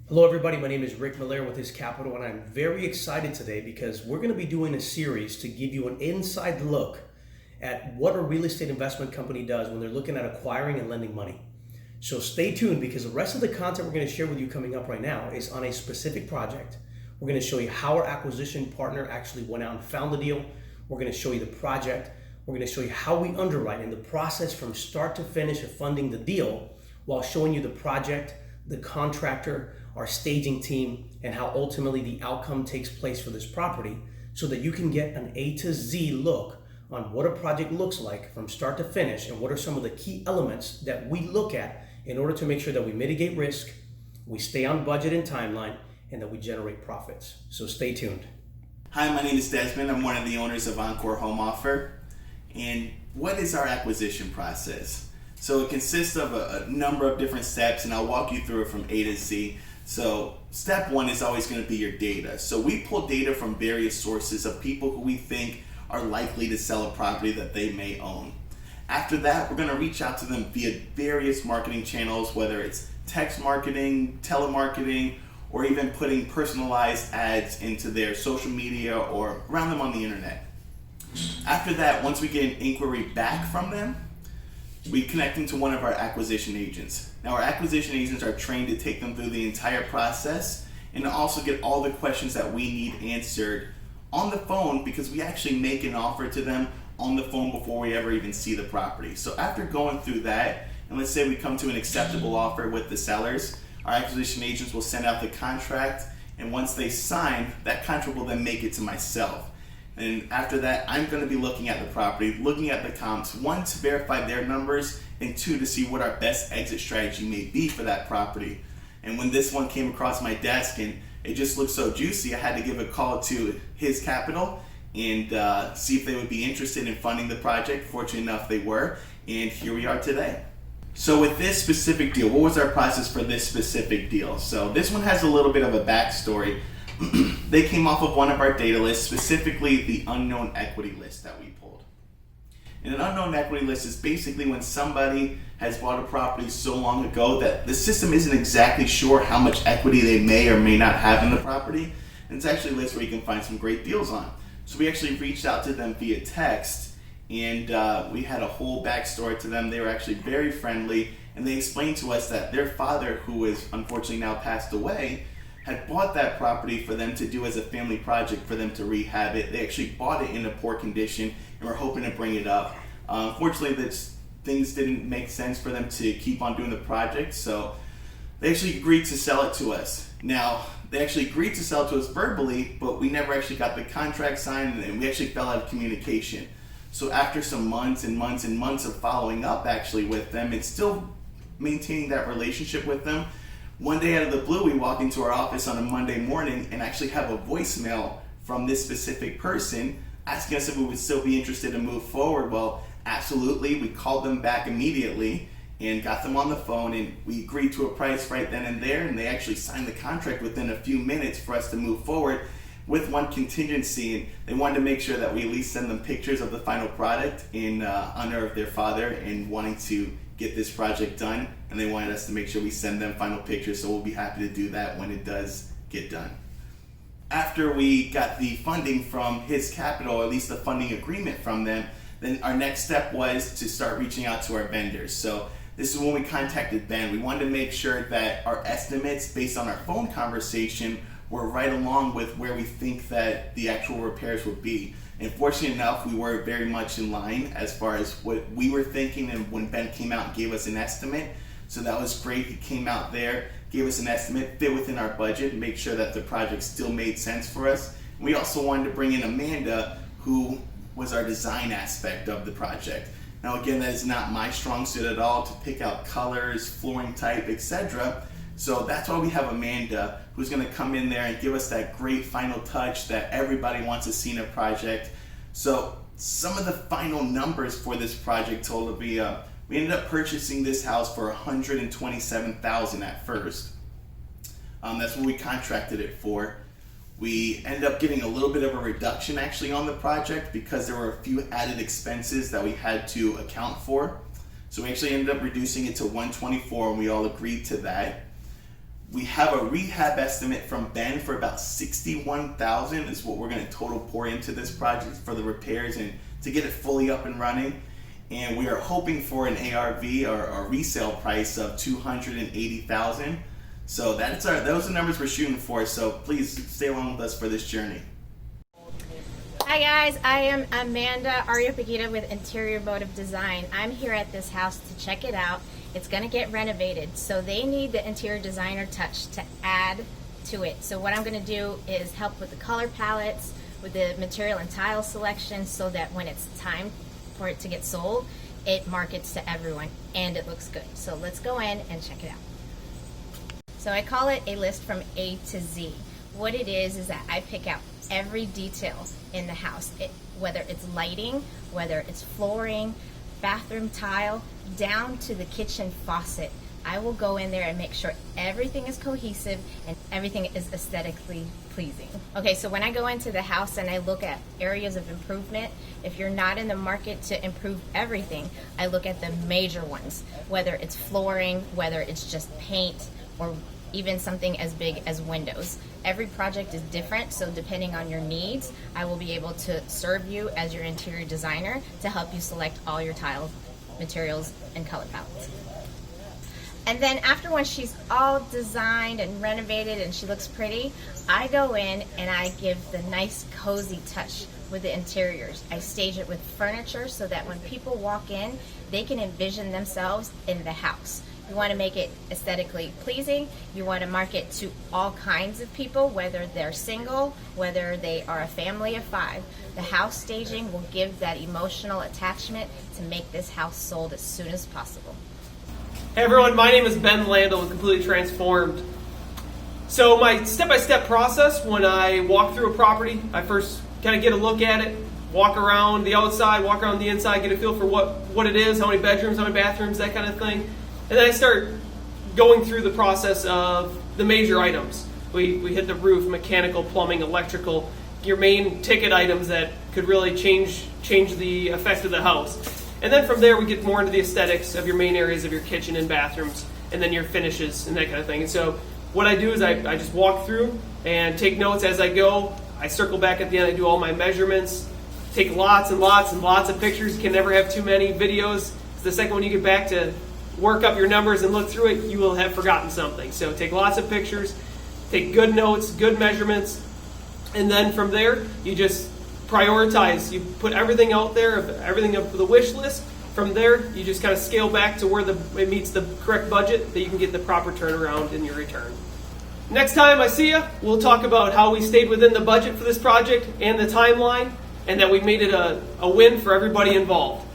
Hello everybody, my name is Rick Miller with His Capital, and I'm very excited today because we're going to be doing a series to give you an inside look at what a real estate investment company does when they're looking at acquiring and lending money. So stay tuned, because the rest of the content we're going to share with you coming up right now is on a specific project. We're going to show you how our acquisition partner actually went out and found the deal. We're going to show you the project. We're going to show you how we underwrite in the process from start to finish of funding the deal, while showing you the project, the contractor, our staging team, and how ultimately the outcome takes place for this property, so that you can get an A to Z look on what a project looks like from start to finish, and what are some of the key elements that we look at in order to make sure that we mitigate risk, we stay on budget and timeline, and that we generate profits. So stay tuned. Hi, my name is Desmond. I'm one of the owners of ENCORE Home Offer. And what is our acquisition process? So it consists of a number of different steps, and I'll walk you through it from A to Z. So step one is always going to be your data. So we pull data from various sources of people who we think are likely to sell a property that they may own. After that, we're going to reach out to them via various marketing channels, whether it's text marketing, telemarketing, or even putting personalized ads into their social media or around them on the internet. After that, once we get an inquiry back from them, we connect them to one of our acquisition agents. Now, our acquisition agents are trained to take them through the entire process and to also get all the questions that we need answered on the phone, because we actually make an offer to them on the phone before we ever even see the property. So after going through that, and let's say we come to an acceptable offer with the sellers, our acquisition agents will send out the contract, and once they sign, that contract will then make it to myself. And after that, I'm going to be looking at the property, looking at the comps, one, to verify their numbers, and two, to see what our best exit strategy may be for that property. And when this one came across my desk and it just looked so juicy, I had to give a call to His Capital and see if they would be interested in funding the project. Fortunately enough, they were, and here we are today. So with this specific deal, what was our process for this specific deal? So this one has a little bit of a backstory. They came off of one of our data lists, specifically the unknown equity list that we pulled. And an unknown equity list is basically when somebody has bought a property so long ago that the system isn't exactly sure how much equity they may or may not have in the property. And it's actually a list where you can find some great deals on. So we actually reached out to them via text, and we had a whole backstory to them. They were actually very friendly, and they explained to us that their father, who is unfortunately now passed away, had bought that property for them to do as a family project, for them to rehab it. They actually bought it in a poor condition and were hoping to bring it up. Unfortunately, things didn't make sense for them to keep on doing the project, so they actually agreed to sell it to us. Now, they actually agreed to sell it to us verbally, but we never actually got the contract signed, and we actually fell out of communication. So after some months and months and months of following up actually with them and still maintaining that relationship with them, one day out of the blue, we walk into our office on a Monday morning and actually have a voicemail from this specific person asking us if we would still be interested to move forward. Well, absolutely. We called them back immediately and got them on the phone, and we agreed to a price right then and there, and they actually signed the contract within a few minutes for us to move forward, with one contingency. And they wanted to make sure that we at least send them pictures of the final product in honor of their father and wanting to get this project done, and they wanted us to make sure we send them final pictures, so we'll be happy to do that when it does get done. After we got the funding from His Capital, or at least the funding agreement from them, then our next step was to start reaching out to our vendors. So this is when we contacted Ben. We wanted to make sure that our estimates based on our phone conversation were right along with where we think that the actual repairs would be. And fortunately enough, we were very much in line as far as what we were thinking, and when Ben came out and gave us an estimate. So that was great. He came out there, gave us an estimate, fit within our budget, and make sure that the project still made sense for us. And we also wanted to bring in Amanda, who was our design aspect of the project. Now again, that is not my strong suit at all, to pick out colors, flooring type, etc. So that's why we have Amanda, who's going to come in there and give us that great final touch that everybody wants to see in a project. So some of the final numbers for this project total to be, we ended up purchasing this house for $127,000 at first. That's what we contracted it for. We ended up getting a little bit of a reduction actually on the project because there were a few added expenses that we had to account for. So we actually ended up reducing it to $124, and we all agreed to that. We have a rehab estimate from Ben for about $61,000 is what we're going to total pour into this project for the repairs and to get it fully up and running. And we are hoping for an ARV or resale price of $280,000. So those are the numbers we're shooting for. So please stay along with us for this journey. Hi guys, I am Amanda AREOPAGITA with Interior Motive Design. I'm here at this house to check it out. It's going to get renovated, so they need the interior designer touch to add to it. So what I'm going to do is help with the color palettes, with the material and tile selection, so that when it's time for it to get sold, it markets to everyone and it looks good. So let's go in and check it out. So I call it a list from A to Z. What it is that I pick out every detail in the house, whether it's lighting, whether it's flooring, bathroom tile, down to the kitchen faucet. I will go in there and make sure everything is cohesive and everything is aesthetically pleasing. Okay, so when I go into the house and I look at areas of improvement, if you're not in the market to improve everything, I look at the major ones, whether it's flooring, whether it's just paint, or even something as big as windows. Every project is different, so depending on your needs, I will be able to serve you as your interior designer to help you select all your tile materials and color palettes. And then after when she's all designed and renovated and she looks pretty, I go in and I give the nice cozy touch with the interiors. I stage it with furniture so that when people walk in, they can envision themselves in the house. You want to make it aesthetically pleasing. You want to market to all kinds of people, whether they're single, whether they are a family of 5. The house staging will give that emotional attachment to make this house sold as soon as possible. Hey everyone, my name is Ben Landell with Completely Transformed. So my step-by-step process when I walk through a property, I first kind of get a look at it, walk around the outside, walk around the inside, get a feel for what it is, how many bedrooms, how many bathrooms, that kind of thing. And then I start going through the process of the major items. We hit the roof, mechanical, plumbing, electrical, your main ticket items that could really change the effect of the house. And then from there we get more into the aesthetics of your main areas of your kitchen and bathrooms, and then your finishes and that kind of thing. And so what I do is I just walk through and take notes as I go. I circle back at the end, I do all my measurements, take lots and lots and lots of pictures. You can never have too many videos. The second one you get back to work up your numbers and look through it, you will have forgotten something. So take lots of pictures, take good notes, good measurements, and then from there you just prioritize. You put everything out there, everything up for the wish list. From there you just kind of scale back to where it meets the correct budget that you can get the proper turnaround in your return. Next time I see you, we'll talk about how we stayed within the budget for this project and the timeline, and that we made it a win for everybody involved.